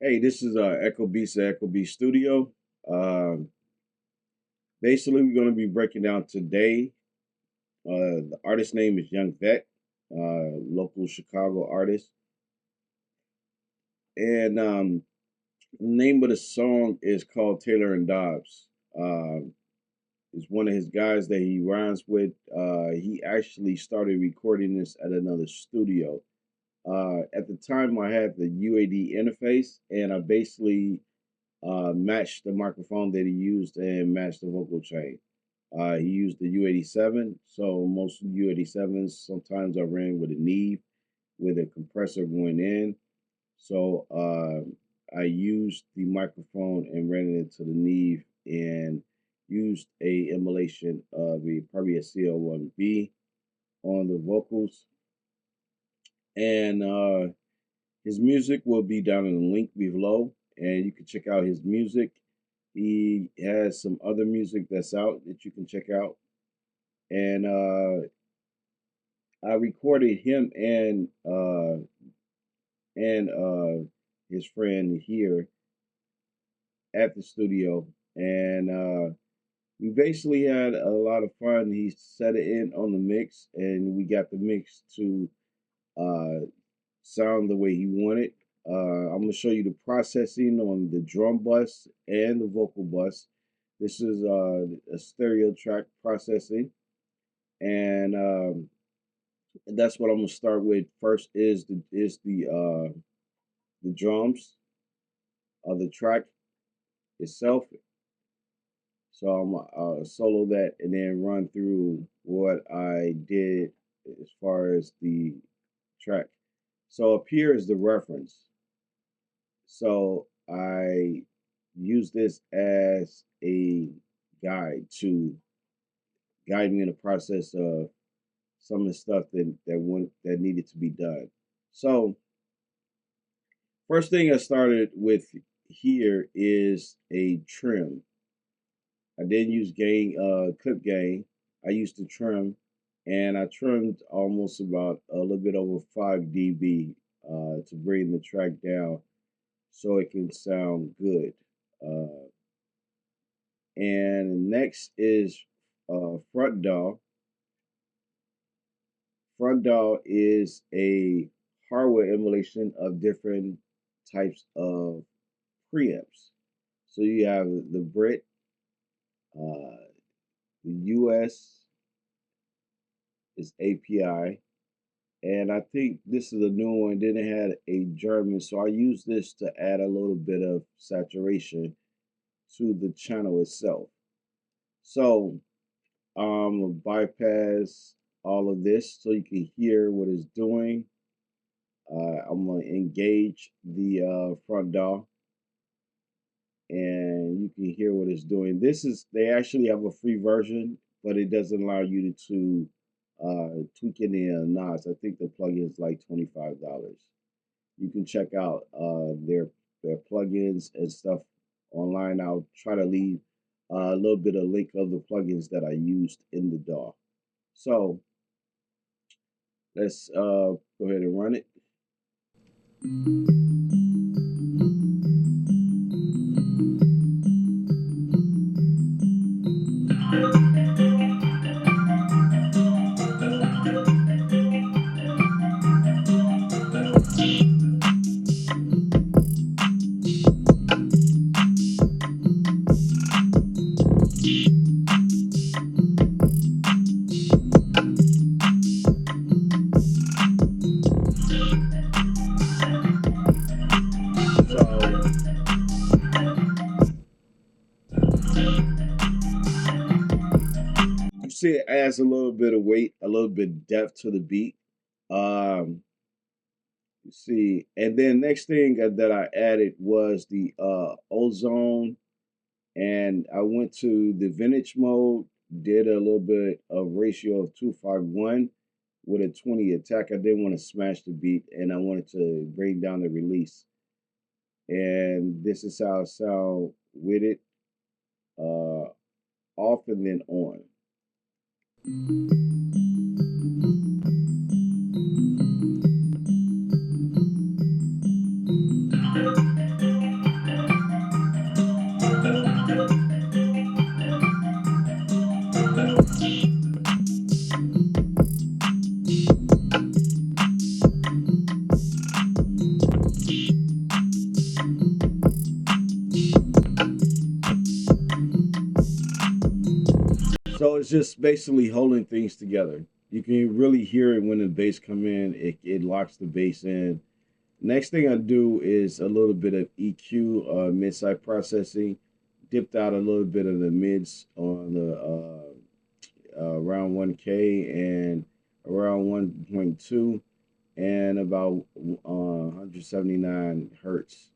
Hey, this is Echo Beast at Echo Beast Studio. Um, Basically, we're going to be breaking down today. The artist name is Young Vet, local Chicago artist, and the name of the song is called Taylor and Dobbs. It's one of his guys that he rhymes with. He actually started recording this at another studio. At the time, I had the UAD interface, and I basically matched the microphone that he used and matched the vocal chain. He used the U87, so most U87s sometimes I ran with a Neve with a compressor going in. So I used the microphone and ran it into the Neve and used a emulation of probably a CL1B on the vocals. And his music will be down in the link below, and you can check out his music. He has some other music that's out that you can check out. And I recorded him and his friend here at the studio, and we basically had a lot of fun. He set it in on the mix, and we got the mix to sound the way he wanted. I'm going to show you the processing on the drum bus and the vocal bus. This is a stereo track processing, and that's what I'm going to start with. First is the drums of the track itself. So I'm gonna solo that and then run through what I did as far as the track. So up here is the reference. So I use this as a guide to guide me in the process of some of the stuff that needed to be done. So first thing I started with here is a trim. I didn't use clip gain. I used to trim, and I trimmed almost about a little bit over 5 dB to bring the track down so it can sound good. Uh, and next is front DAW. Front DAW is a hardware emulation of different types of preamps. So you have the Brit, the US is API, and I think this is a new one. Then it had a German, so I use this to add a little bit of saturation to the channel itself. So bypass all of this so you can hear what it's doing. I'm gonna engage the front DAW, and you can hear what it's doing. They actually have a free version, but it doesn't allow you to tweak any knobs. I think the plugin is like $25. You can check out their plugins and stuff online. I'll try to leave a little bit of link of the plugins that I used in the DAW. So let's go ahead and run it. You see, it adds a little bit of weight, a little bit of depth to the beat. You see, and then next thing that I added was the ozone, and I went to the vintage mode, did a little bit of ratio of 251 with a 20 attack. I didn't want to smash the beat, and I wanted to bring down the release. And this is how I sound with it off and then on. it's just basically holding things together. You can really hear it when the bass come in. It locks the bass in. Next thing I do is a little bit of EQ, mid-side processing. Dipped out a little bit of the mids on the around 1K and around 1.2 and about 179 hertz.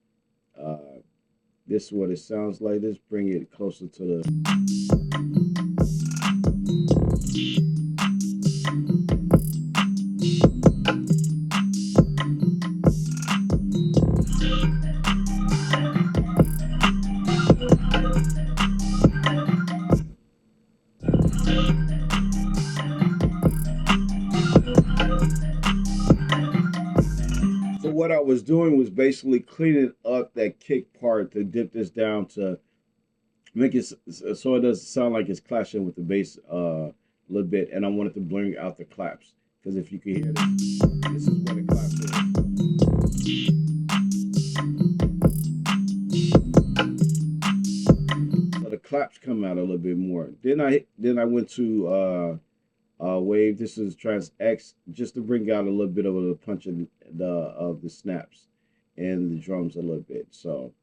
This is what it sounds like. Let's bring it closer to the. So what I was doing was basically cleaning up that kick part to dip this down to make it so it doesn't sound like it's clashing with the bass a little bit, and I wanted to bring out the claps because if you can hear this is where the claps is. So the claps come out a little bit more. Then I went to wave. This is Trans X just to bring out a little bit of the punch of the snaps and the drums a little bit. So.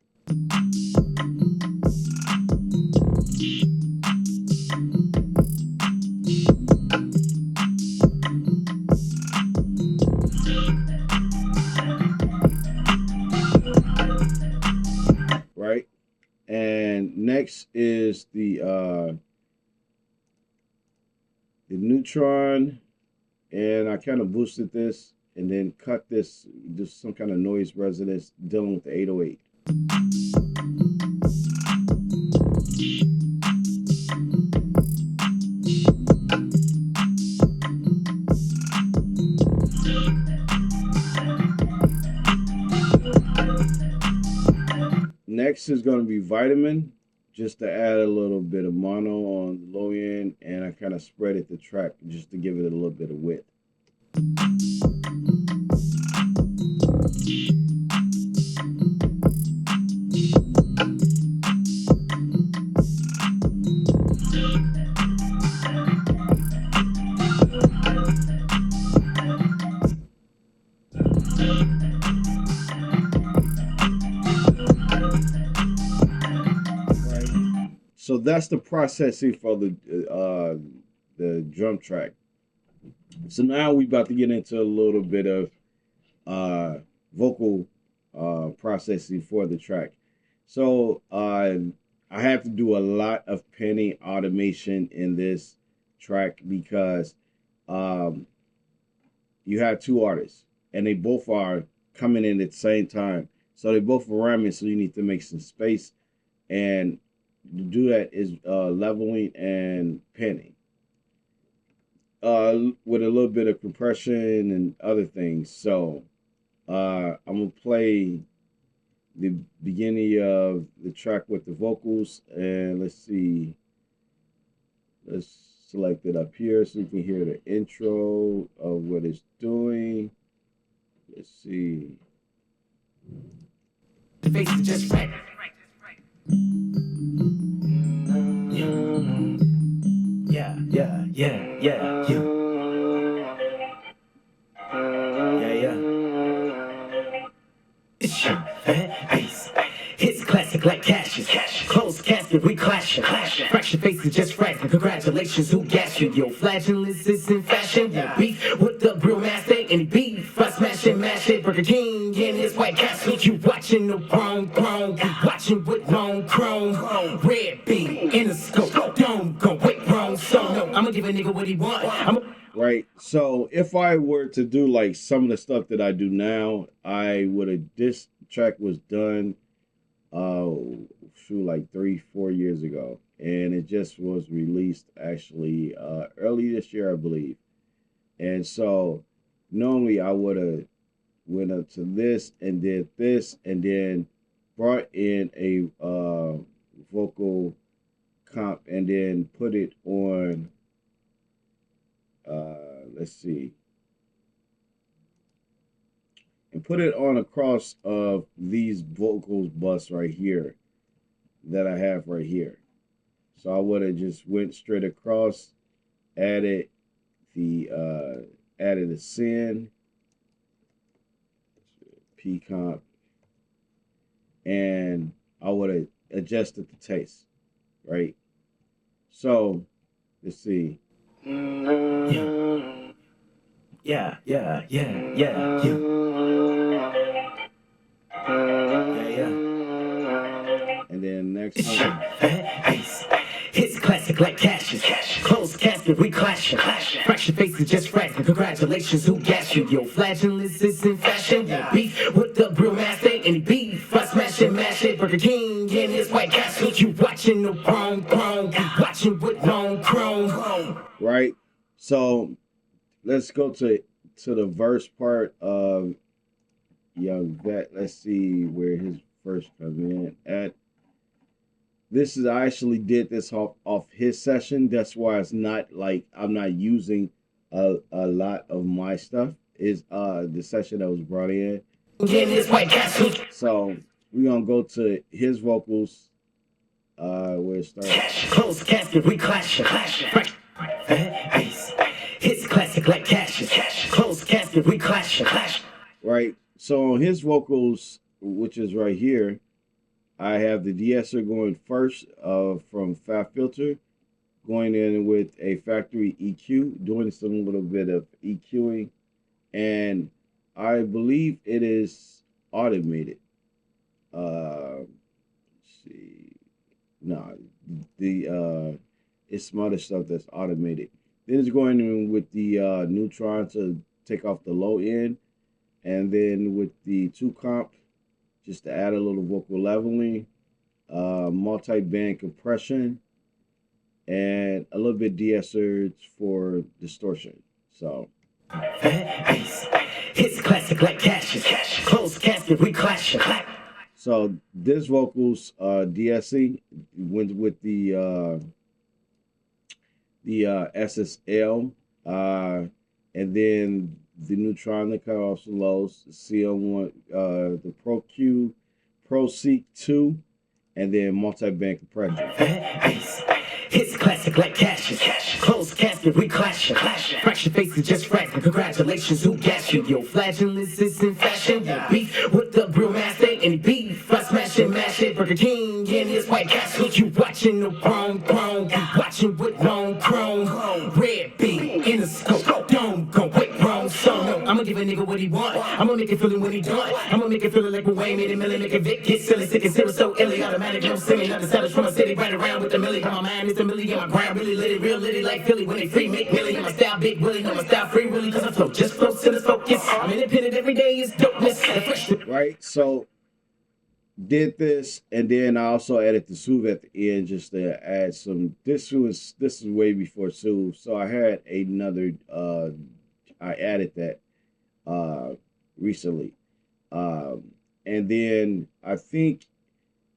Right, and next is the neutron, and I kind of boosted this and then cut this, just some kind of noise resonance dealing with the 808. Next is going to be vitamin, just to add a little bit of mono on the low end, and I kind of spread it the track just to give it a little bit of width. So that's the processing for the drum track. So now we about to get into a little bit of vocal processing for the track. So I have to do a lot of penny automation in this track because you have two artists and they both are coming in at the same time. So they both are rhyming, so you need to make some space, and to do that is leveling and penning with a little bit of compression and other things. So I'm gonna play the beginning of the track with the vocals, and let's see, let's select it up here so you can hear the intro of what it's doing. Let's see. The face is just right. Yeah. It's your face. It's classic like cashes. Closed casket, we clashing. Fraction faces just fracking. Congratulations, who gas you? Yo, flagellants is in fashion. Yeah. Beef with the real master. Any beef, I smash it, mash it. Burger King in his white castle. You watching the wrong throne. Watching with wrong chrome. Red beam in the scope. Don't go wait wrong. So no, I'ma give a nigga what he want. Right. So if I were to do like some of the stuff that I do now, I would have, this track was done like 3-4 years ago, and it just was released actually early this year, I believe. And so normally I would have went up to this and did this and then brought in a vocal comp and then put it on let's see, and put it on across of these vocals bus right here that I have right here. So I would have just went straight across, added the added a sin, P comp, and I would have adjusted the taste, right? So let's see. Yeah, yeah, yeah, yeah, yeah. Yeah, yeah. And then next one. Hits classic like cashes. Closed casket, we clashing. Fraction faces just fracking. Congratulations, who gas you? Yo, flagellants is in fashion. Yeah, beef with the real master. Any beef, I smash it, mash it. Burger King in his White Castle. You watching the chrome. You watching with long chrome. Right. So let's go to the verse part of Young Vet. Let's see where his verse comes in at. This is I actually did this off his session. That's why it's not like I'm not using a lot of my stuff. Is the session that was brought in. So we're gonna go to his vocals. Where it starts. Closed casket, we clashing. Hits classic like cashes. Closed casket, we clashing. Right. So on his vocals, which is right here, I have the de-esser going first from Fabfilter, going in with a factory EQ, doing some little bit of EQing, and I believe it is automated. Let's see. No, it's some other stuff that's automated. Then it's going in with the neutron to take off the low end, and then with the 2 comp, just to add a little vocal leveling, multi-band compression, and a little bit de-esser for distortion. So hits classic like cashes. Closed casket, we clashing. So this vocals de-essing went with the SSL, and then the neutron that cut off some lows, CL1, the Pro Q, Pro Seek 2, and then multi-band compression. Hits classic like cashes. Closed casket, we clashing. Fraction faces just fracking. Congratulations, who gas you? Yo, flagellants is in fashion. Yeah, beef with the real master. Any beef, I smash it, mash it. Burger King in his White Castle. You watching the chrome. You watching with long chrome. Red beam in the scope. Don't go wait wrong. So no, I'ma give a nigga what he want. I'ma make it feel it when he done. I'ma make it feel it like when Wayne made a million. Make it Vic get silly, sick and serious, so illy. Automatic, no silly. Not the savage from a city right around with the millie. On my mind, it's a millie. On my grind, really lit it, real litty like Philly. When they free, make millie. On my style, big Willie. On my style, free Willie. Cause I flow just flow, to the focus. I'm independent every day, is dopeness. Right, so did this, and then I also added the soothe at the end just to add some. This is way before soothe, so I had another. I added that recently, and then I think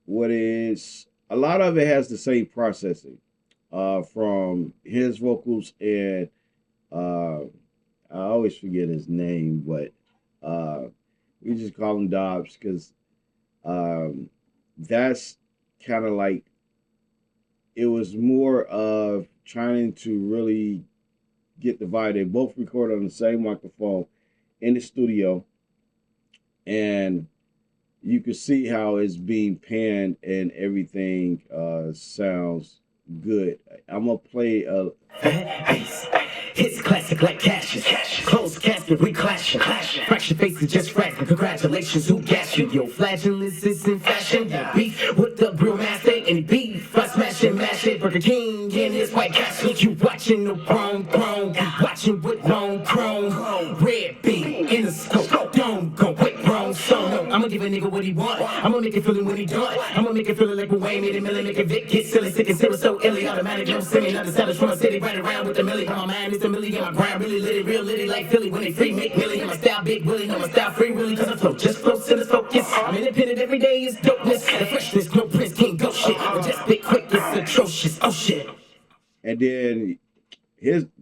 what is a lot of it has the same processing from his vocals, and I always forget his name, but we just call him Dobbs because that's kind of like it was more of trying to really get the vibe. They both record on the same microphone in the studio, and you can see how it's being panned and everything sounds good. I'm gonna play a hits classic like cashes. Closed casket, we clashing. Fraction faces just fracking. Congratulations, who gas you? Yo, flagellants is in fashion. Yeah, beef with the real master. Any beef, I smash it, mash it. Burger King in his White Castle. You watching the chrome. You watching with long chrome. Red beam in the scope. Don't go wait wrong. So no, I'ma give a nigga what he want. I'ma make it feel it when he done. I'ma make it feel it like when Wayne made a million. Make it Vic get silly, sick and serious, so illy. Automatic, no silly. Not the savage from a city right around with the millie. On my mind, it's a millie. On my grind, really lit it, real litty like Philly. When they free, make millie. On my style, big Willie. On my style, free Willie. Cause I flow just flow, to the focus. I'm independent every day, is dopeness. The freshness, no prince, can't go shit. Or just big quick, it's atrocious. Oh shit. And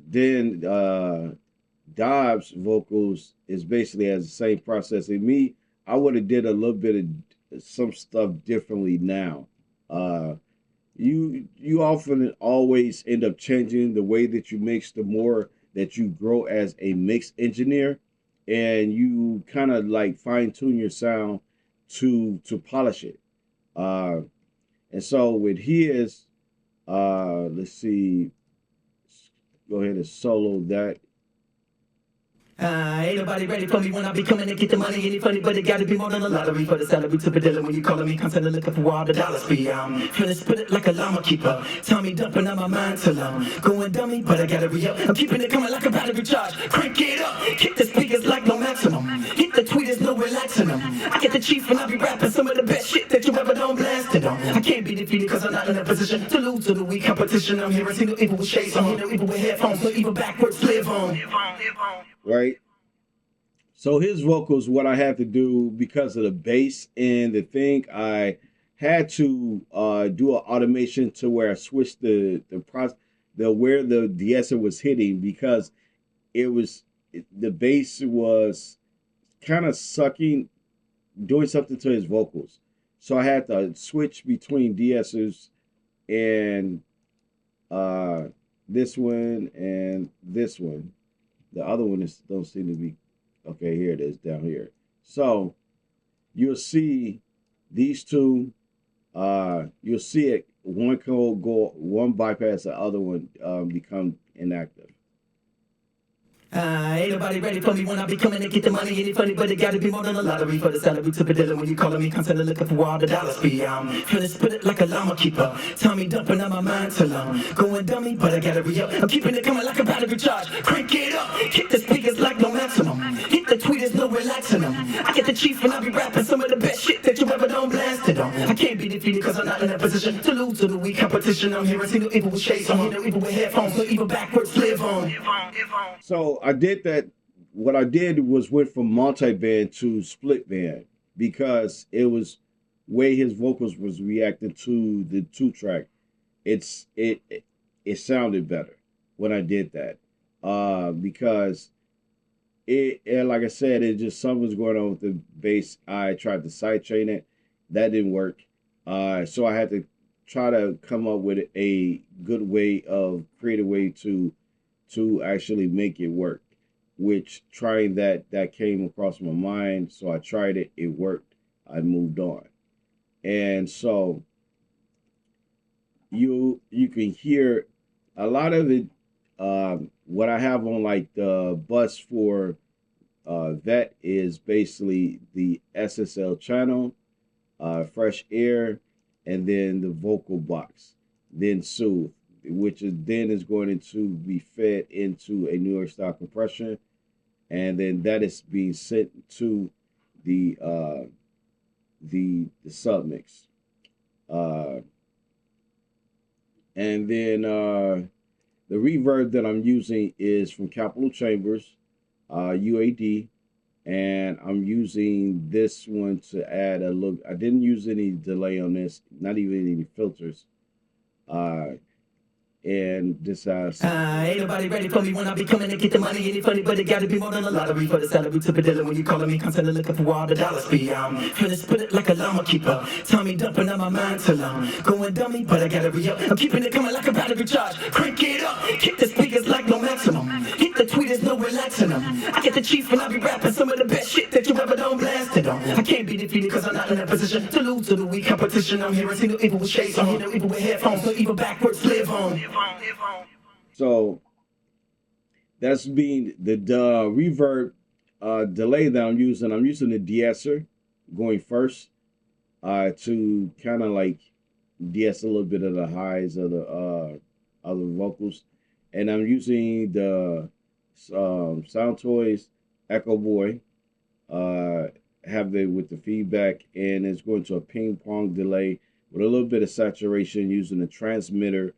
then Dobbs vocals is basically has the same process. And me, I would have did a little bit of some stuff differently now. you often always end up changing the way that you mix the more that you grow as a mix engineer, and you kind of like fine tune your sound to polish it. Uh, and so with his, let's see, go ahead and solo that. Ain't nobody ready for me when I be coming to get the money. Any funny, but it gotta be more than a lottery for the salary to be dealing. When you calling me, constantly looking for all the dollars be. Feeling spit it like a llama keeper. Tommy dumping on my mind till I'm going dummy, but I gotta re up. I'm keeping it coming like a battery charge. Crank it up, kick the speakers like no maximum. Hit the tweeters, no relaxing them. I get the chief and I be rapping some of the best shit that you ever done blasted on. I can't be defeated cause I'm not in a position to lose to the weak competition. I'm here, I see no evil with shades on, no evil with headphones, no evil backwards, live on. Right. So his vocals, what I had to do because of the bass and the thing, I had to do an automation to where I switched the where the de-esser was hitting, because the bass was kind of sucking, doing something to his vocals. So I had to switch between de-essers and uh, this one and this one. The other one is don't seem to be okay. Here it is down here. So you'll see these two. You'll see it. One code go, one bypass the other one, become inactive. Ain't nobody ready for me when I be coming to get the money. Any funny, but it gotta be more than a lottery for the salary to be dealing. When you calling me, constantly looking for all the dollars be. Feeling spit it like a llama keeper. Tommy dumping on my mind till I'm going dummy, but I gotta re up. I'm keeping it coming like a battery charge. Crank it up, kick the speakers like no maximum. Hit the tweeters, no relaxing them. I get the chief and I be rapping some of the best shit that you ever done blasted on. I can't be defeated cause I'm not in a position to lose to the weak competition. I'm here, I see no evil with shades on, no evil with headphones, no evil backwards, live on. So I did that. What I did was went from multi-band to split band, because it was way his vocals was reacting to the two track. It sounded better when I did that, because it, and like I said, it just something was going on with the bass. I tried to sidechain it, that didn't work. So I had to try to come up with a good way of creative way to actually make it work. Which trying that came across my mind, so I tried it. It worked. I moved on, and so you can hear a lot of it. What I have on like the bus for that is basically the SSL channel, fresh air, and then the vocal box, then soothe, which is then is going to be fed into a New York style compression, and then that is being sent to the the submix, uh, and then the reverb that I'm using is from Capital Chambers, UAD, and I'm using this one to add a look. I didn't use any delay on this, not even any filters. Uh, and this has Ain't nobody ready for me when I be coming to get the money. Any funny, but it gotta be more than a lottery for the salary to be dealing. When you calling me, constantly looking for all the dollars be. Feeling spit it like a llama keeper. Tommy dumping on my mind till I'm going dummy, but I gotta re up. I'm keeping it coming like a battery charge. Crank it up, kick the speakers like no maximum. Hit the tweeters, no relaxing them. I get the chief and I be rapping some of the best shit that you ever done blasted on. I can't be defeated cause I'm not in a position to lose to the weak competition. I'm here, I see no evil with shades on, no evil with headphones, no evil backwards, live on. so that's being the reverb delay that I'm using. I'm using the de-esser going first, to kind of like de-ess a little bit of the highs of the vocals, and I'm using the SoundToys Echo Boy, uh, have it with the feedback, and it's going to a ping pong delay with a little bit of saturation using the transmitter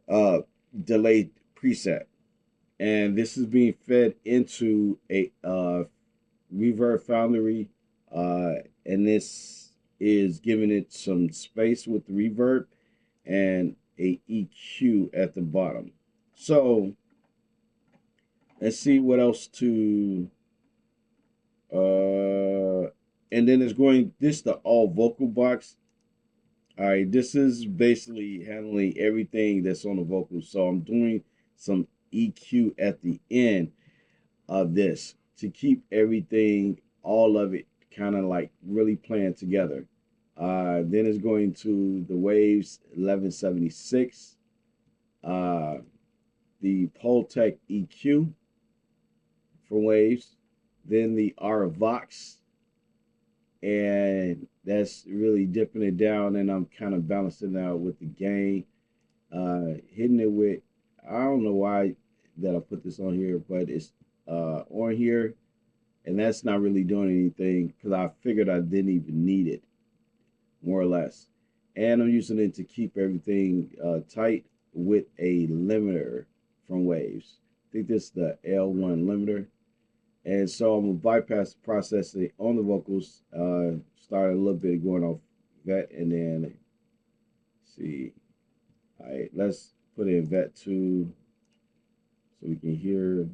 uh, delay preset, and this is being fed into a Reverb Foundry, and this is giving it some space with the reverb and a EQ at the bottom. So let's see what else to and then it's going this the all vocal box. All right, this is basically handling everything that's on the vocals. So I'm doing some EQ at the end of this to keep everything, all of it, kind of like really playing together. Then it's going to the Waves 1176, uh, the Pultec EQ for Waves, then the R Vox, and that's really dipping it down, and I'm kind of balancing it out with the gain, hitting it with, I don't know why that I put this on here, but it's on here, and that's not really doing anything because I figured I didn't even need it, more or less. And I'm using it to keep everything tight with a limiter from Waves. I think this is the L1 limiter. And so I'm gonna bypass the processing on the vocals, start a little bit going off vet, and then see. All right, let's put in vet 2 so we can hear.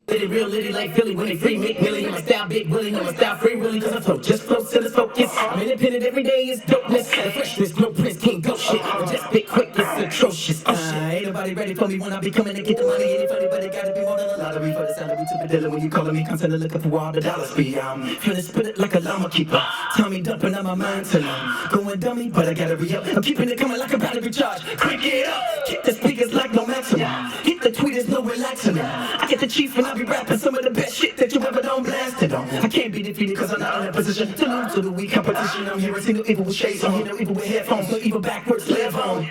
Litty, real litty like Philly when they free Mick Willie. My style big Willie, no my style free Willie. Cause I'm so just close to the focus. I'm independent every day, it's dopeness. The freshness, no prince, can't go shit. I'm just big quick, it's atrocious. Ain't nobody ready for me when I be coming to get the money. Ain't funny, but it gotta be more than a lottery for the salary to the dealer. When you calling me, constantly looking for all the dollars be. Feeling split it like a llama keeper. Tommy dumping on my mind till I'm going dummy, but I gotta re up. I'm keeping it coming like a battery charge. Crank it up, kick the speakers like no maximum. Hit the tweeters, no relaxing. I get the chief and I be rapping some of the best shit that you ever done blasted on. I can't be defeated cause I'm not in a position to lose to the weak competition. I'm here, I see no evil with shades on, no evil with headphones, no evil backwards, live on.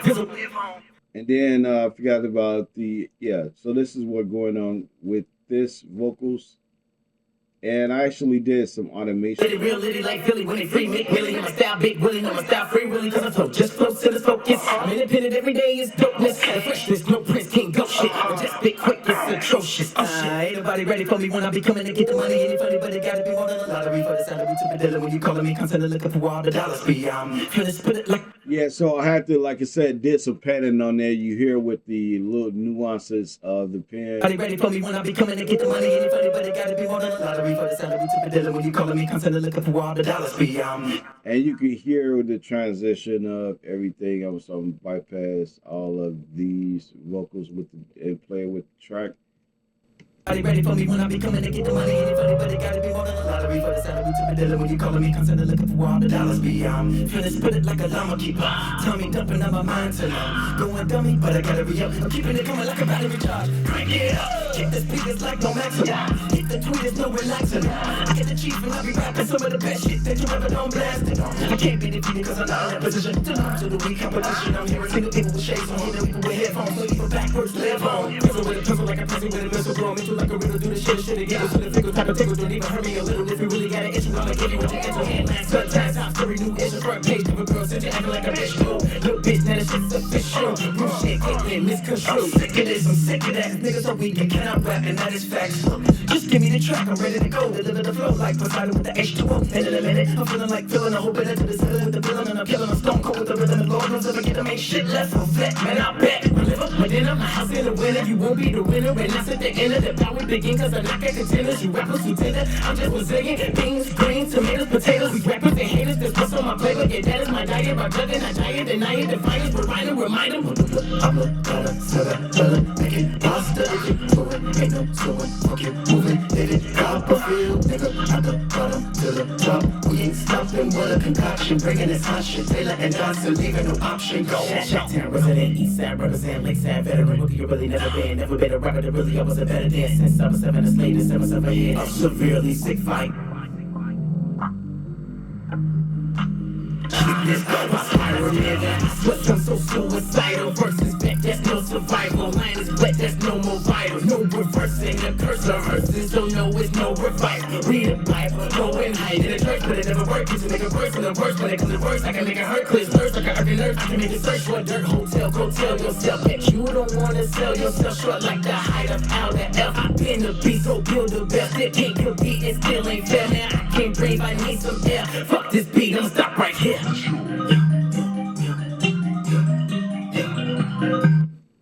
And then I forgot about the, yeah, so this is what going on with this vocals. And I actually did some automation. Litty, real litty like Philly when they free Mick Willie. My style big Willie, no my style free Willie. Cause I'm so just close to the focus. I'm independent every day, it's dopeness. The freshness, no prince, can't go shit. I'm just big quick, it's atrocious. Ain't nobody ready for me when I be coming to get the money. Ain't funny, but it gotta be more than a lottery for the salary to the dealer. When you calling me, constantly looking for all the dollars be. Feeling split it like. Yeah, so I had to, like I said, did some padding on there. You hear with the little nuances of the pen. Are they ready for me when I be coming to get the money? Ain't funny, but it gotta be more than a lottery for the salary to the dealer. When you calling me, constantly looking for all the dollars be. And you can hear the transition of everything. I was on bypass all of these vocals with the, and play with the track. Are they ready for me when I be coming to get the money? Ain't funny, but it gotta be more than a lottery for the salary to the dealer. When you calling me, constantly looking for all the dollars be. Feeling split it like a llama keeper. Tommy dumping on my mind till I'm going dummy, but I gotta re up. I'm keeping it coming like a battery charge. Crank it up, kick the speakers like no maximum. Hit the tweeters, no relaxing. I get the chief and I be rapping some of the best shit that you ever done blasted on. I can't be defeated cause I'm not in a position to lose to the weak competition. I'm here, single people with shades on, no people with headphones, no evil backwards, live on. Pencil with a pencil like a pencil with a missile, throw me like a riddle, do the shit again. So the figure type of tickle don't even hurt me a little. If you really got an issue, I'ma give you what you enter hand. Sometimes I'm story new issue, front page of a girl, since you acting like a bitch, cool. Little bitch, now this shit's official. Real shit, getting misconstrued. Sick of this, I'm sick of that. Niggas so weak and cannot rap, and that is facts. Just give me the track, I'm ready to go. Deliver the flow like Poseidon with the H2O. And in a minute, I'm feeling like filling a whole bit into the ceiling with the villain, and I'm killing a stone cold with the rhythm. Lord knows if I get them ain't shit left for vet, man, I bet. I live up my dinner, my house in the winter. You won't be the winner, and that's at the end of the power begin. Cause I'm not at contenders, you rappers who tender. I'm just Brazilian, beans, greens, tomatoes, potatoes. We rappers and haters, that's what's on my plate. Yeah, that is my diet, my drug, and I diet, deny it, define it, remind them, remind them. I'm a dollar, seller, making pasta. If you do it, ain't no someone, fuck you, moving, hit it, Copperfield, nigga, at the bottom to the top. We ain't stopping with a concoction, bringing this hot shit. Taylor and Dodson, leaving no option, go. Shout-town resident, east side, represent, lakeside, veteran, rookie, you really never been a rapper that really, I was a better dance. Since I was 7, a slave, to 7 ahead, I'm severely sick fight. Keep this go, I spiral, nigga. What's I'm so suicidal versus back, that's no survival. Line is wet, that's no more vital. No reversing, the curse of hearses, so no, it's no revival. Read the Bible, go and hide in the church, but it never worked. It's a nigga verse in the verse, when it comes to verse, I can make it hurt, clear thirst, like an urban nurse. I can make it search for a dirt hotel, go tell yourself that you don't wanna sell yourself short like the height of Al the F. I been the beast, so build the best. It can't compete, it still ain't fair, man. I can't breathe, I need some air. Fuck this beat, I'ma stop right here.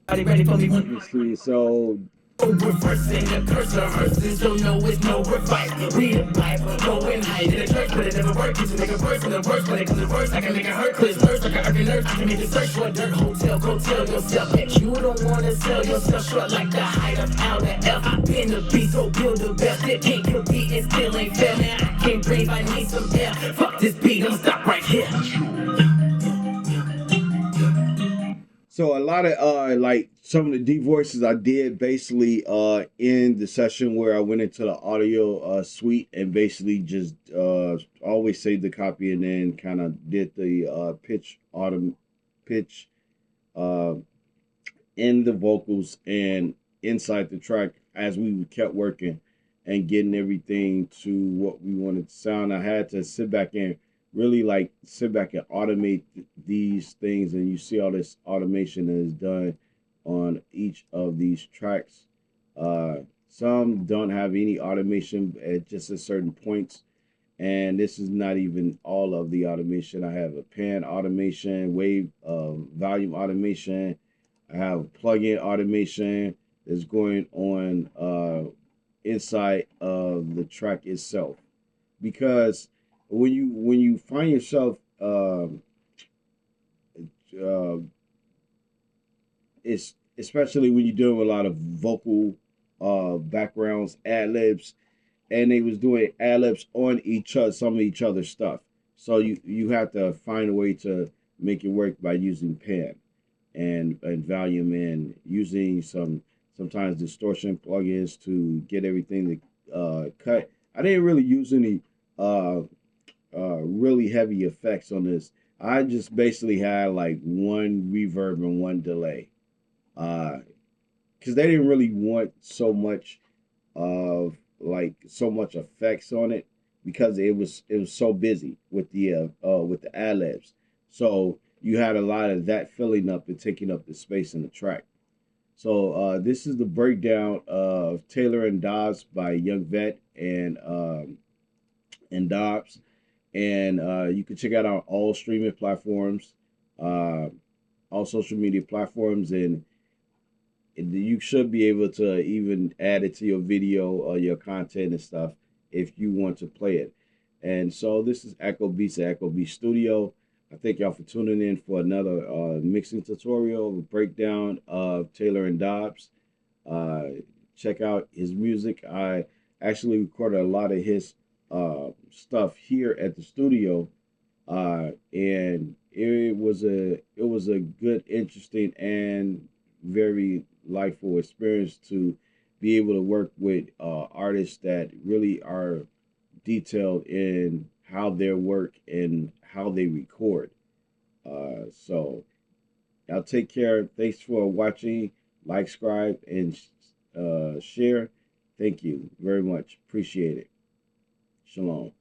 Are you ready for me? You see, so Reversing the curse of verses, so no, it's no revival. Read the Bible, go and hide in the church, but it never worked. It's a nigga verse in the verse, when it comes to verse, I can make it hurt. Cause verse, like an urban nurse, you make a search for a dirt hotel. Go tell yourself that you don't wanna sell yourself short like the height of L and F. I've been the beast, so build the best. That can't compete and still ain't fair, man. I can't breathe, I need some air. Fuck this beat, I'm stop right here. So a lot of like some of the deep voices I did basically in the session where I went into the audio suite and basically just always saved the copy and then kind of did the pitch uh in the vocals and inside the track as we kept working and getting everything to what we wanted to sound. I had to sit back and really like sit back and automate these things, and you see all this automation that is done on each of these tracks. Some don't have any automation at just at certain points, and this is not even all of the automation. I have a pan automation, wave volume automation. I have plug-in automation that's going on inside of the track itself, because when you find yourself uh, it's especially when you're doing a lot of vocal backgrounds, ad libs, and they was doing ad libs on each other, some of each other's stuff. So you have to find a way to make it work by using pan and volume and using sometimes distortion plugins to get everything to cut. I didn't really use any really heavy effects on this. I just basically had like one reverb and one delay. Because they didn't really want so much of like so much effects on it because it was so busy with the ad libs. So you had a lot of that filling up and taking up the space in the track. So this is the breakdown of Taylor and Dobbs by Young Vet and Dobbs, and you can check out on all streaming platforms, uh, all social media platforms, and you should be able to even add it to your video or your content and stuff if you want to play it. And so this is Echo Beats at Echo Beats Studio. I thank y'all for tuning in for another mixing tutorial, breakdown of Taylor and Dobbs. Uh, Check out his music. I actually recorded a lot of his stuff here at the studio, and it was a good, interesting, and very delightful experience to be able to work with artists that really are detailed in how their work and how they record. So y'all take care. Thanks for watching. Like, subscribe, and share. Thank you very much. Appreciate it. Shalom.